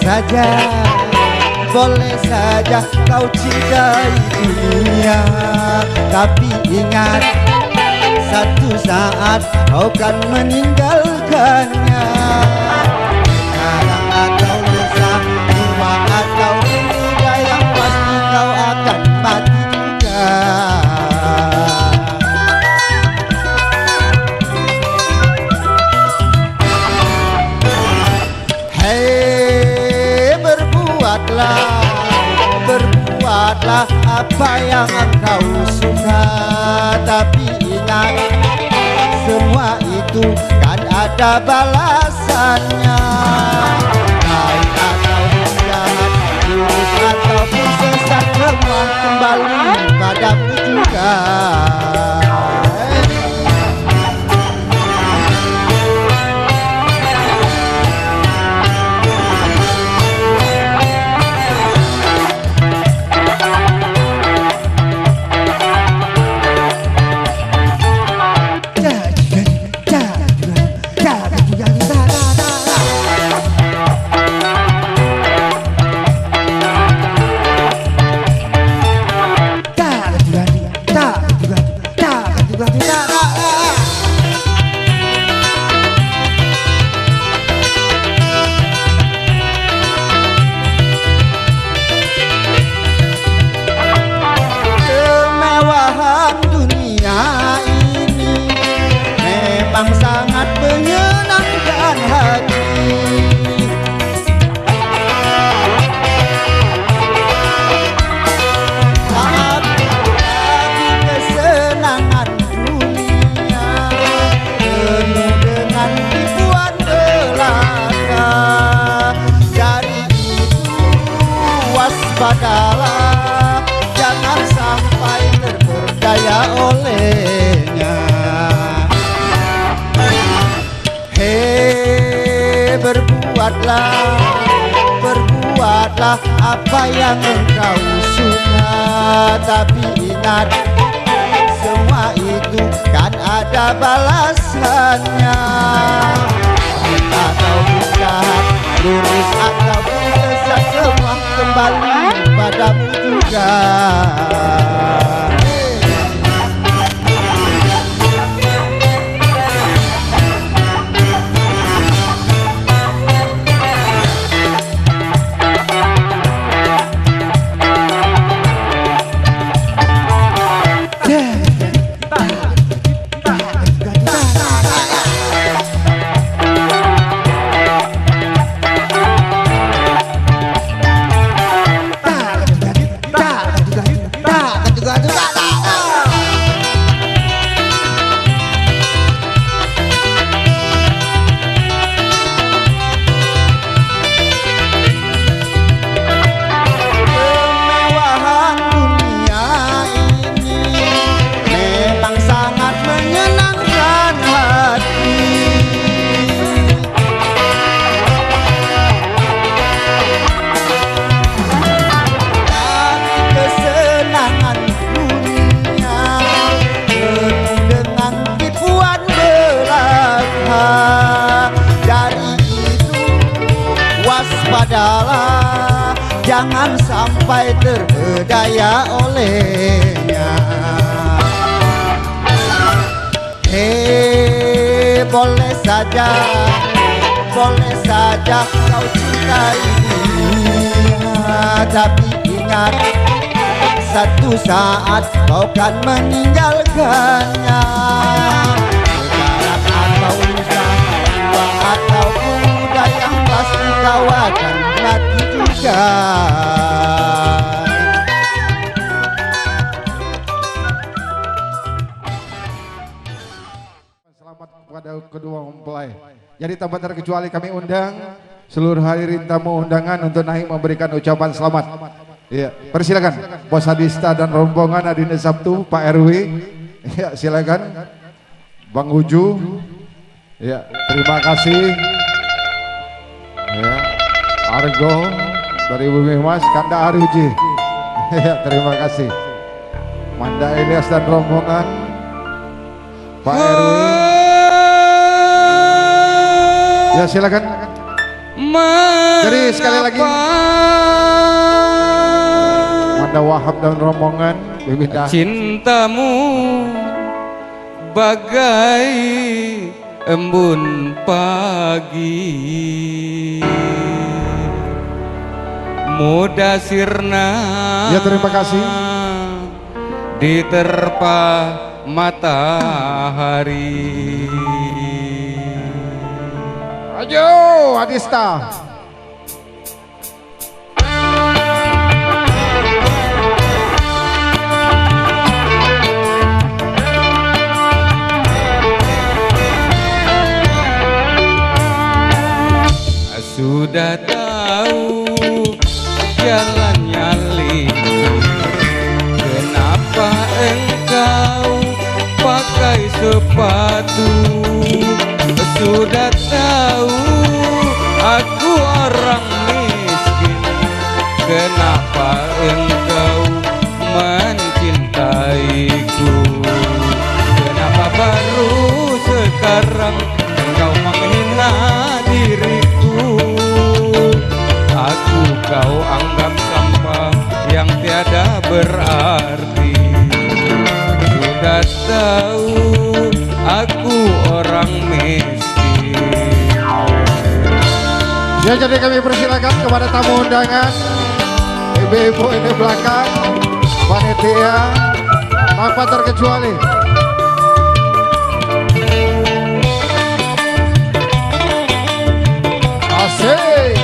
saja, boleh saja kau cintai dunia, tapi ingat satu saat kau kan meninggalkannya. Sekarang atau lusa, tua atau muda, yang pasti kau akan mati juga. Hei, berbuatlah apa yang engkau suka, tapi ingat semua itu kan ada balasannya. Baik atau jahat, lurus ataupun sesat, semua kembali padamu juga. Kemewahan dunia ini memang sangat menyenangkan hati. Tapi kesenangan dunia penuh dengan tipuan belaka. Dari itu waspadalah, jangan sampai terperdaya olehnya. Hei, berbuatlah apa yang engkau suka, tapi ingat semua itu kan ada balasannya. Baik ataupun jahat, lurus ataupun sesat, semua kembali padamu juga. Kemewahan dunia ini memang sangat menyenangkan hati. Tapi kesenangan dunia penuh dengan tipuan belaka. Dari itu waspadalah, jangan sampai terpedaya olehnya. Hei, boleh saja kau cintai dunia, tapi ingat satu saat kau kan meninggalkannya. Sekarang atau lusa, tua atau muda, yang pasti kau akan mati juga. Selamat kepada kedua mempelai. Jadi tanpa terkecuali kami undang seluruh hadirin tamu undangan untuk naik memberikan ucapan selamat. Iya, persilakan Bos Hadista dan rombongan Adina Sabtu, Pak RW. Ya, silakan. Bang Uju. Ya, terima kasih. Ya, Argo dari Bumi Mas, Kanda Aruji. Ya, terima kasih. Manda Ilyas dan rombongan, Pak RW. Ya, silakan Jadi sekali lagi Wanda Wahab dan rombongan Bibidah. Cintamu bagai embun pagi, muda sirna. Ya, terima kasih. Diterpa matahari. Ayo Adista. Sudah tahu jalannya licin, kenapa engkau pakai sepatu? Sudah tahu aku orang miskin, kenapa engkau mencintaiku? Kenapa baru sekarang engkau menghina diriku? Aku kau anggap sampah yang tiada berarti. Sudah tahu aku orang miskin. Ya, jadi kami persilakan kepada tamu undangan, ibu-ibu ini belakang, panitia tanpa terkecuali. Asik.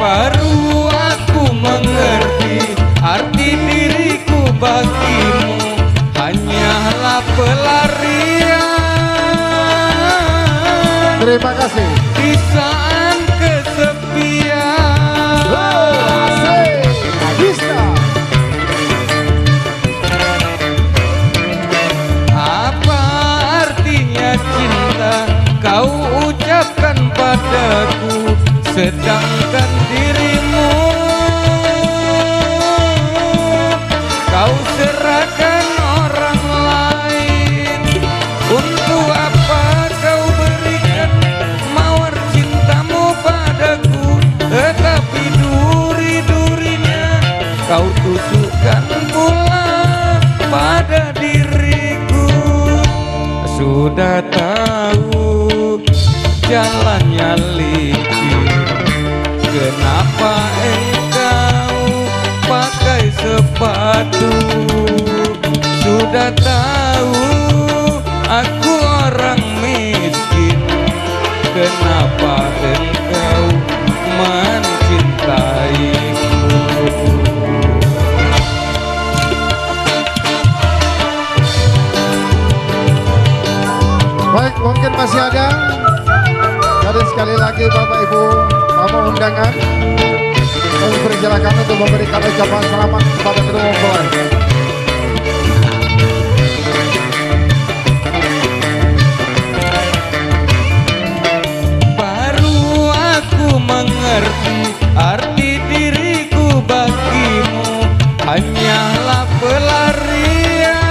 Baru aku mengerti arti diriku bagimu hanyalah pelarian. Terima kasih. Di saat kesepian. Asik. Adista. Apa artinya cinta kau ucapkan padaku, sedangkan dirimu kau serahkan orang lain? Untuk apa kau berikan mawar cintamu padaku, tetapi duri-durinya kau tusukkan pula pada diriku? Sudah tahu jalannya licin, kenapa engkau pakai sepatu? Sudah tahu aku orang miskin, kenapa engkau mencintaiku? Baik, mungkin masih ada. Jadi sekali lagi Bapak Ibu tamu undangan, kami persilakan untuk memberikan ucapan selamat kepada kedua mempelai. Baru aku mengerti arti diriku bagimu hanyalah pelarian.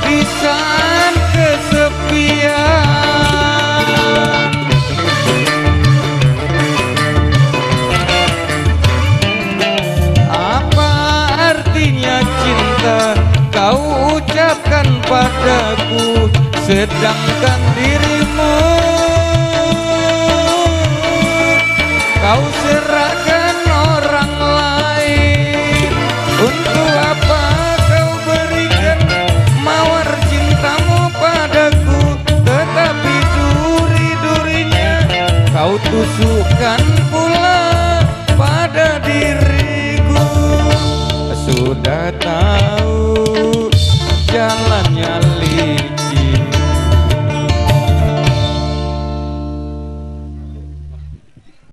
Di saat kesepian, apa artinya cinta kau ucapkan padaku, sedangkan dirimu kau serahkan orang lain? Untuk apa kau berikan mawar cintamu padaku, tetapi duri-durinya kau tusukkan pula pada diriku? Sudah tahu